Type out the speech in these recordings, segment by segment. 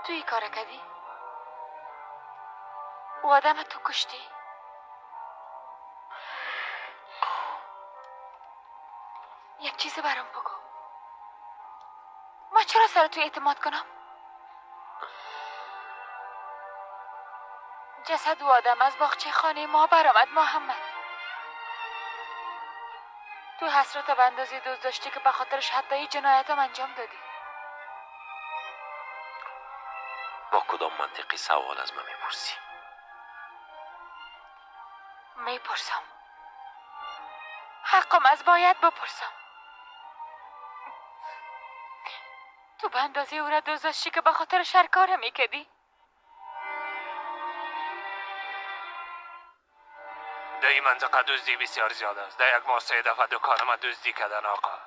تو این کار کردی؟ او آدم تو کشتی؟ یک چیز برام بگو، ما چرا سر تو اعتماد کنم؟ جسد و آدم از باغچه خانه ما برآمد محمد. تو حسرت به اندازه دوست داشتی که به خاطرش حتی این جنایتم انجام دادی. با کدام منطقی سوال از من میپرسی؟ میپرسم، حقم از باید بپرسم. تو به اندازه او را دوست داشتی که به خاطر شرکاره میکدی؟ در این منطقه دزدی بسیار زیاد است. در یک ماه 3 دفعه دکان ما دزدی کردن آقا.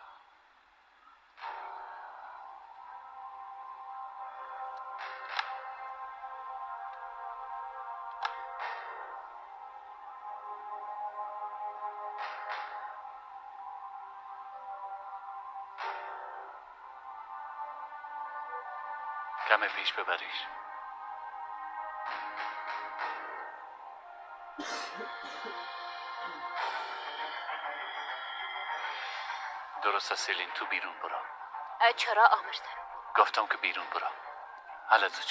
کم پیش ببریش. درست سیلین تو بیرون برو. چرا آمرزن؟ گفتم که بیرون برو. حالا تو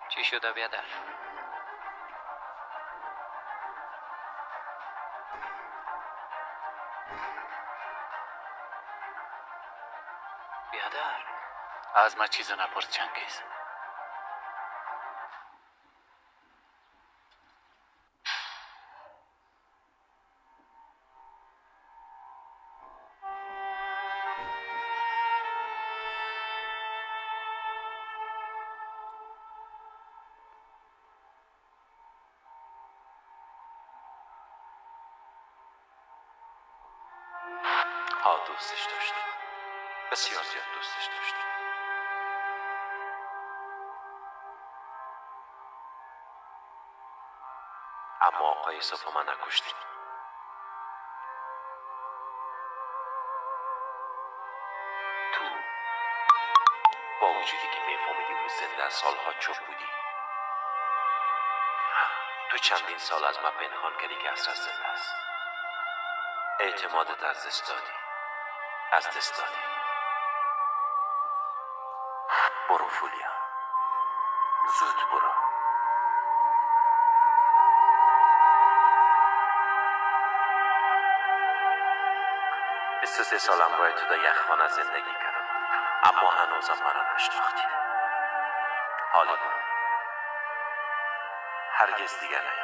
چی شده بیادر؟ بیادر از من چیز نپرس چنگیز. دوستش داشتم، بسیار زیاد دوستش داشتم. اما آقای یوسف من نکشتیم. تو با وجودی که میفهمیدی او زنده سالها چوب بودی، تو چندین سال از من پنهان کردی که اسرا زنده است. اعتمادت از دست دادی، از دست دادی. برو فولیا، زود برو. بیست و 3 سالم باید تو در یخخانه زندگی کردم، اما هنوزم مرا نشناختی. حالا برو، هرگز دیگر نیام.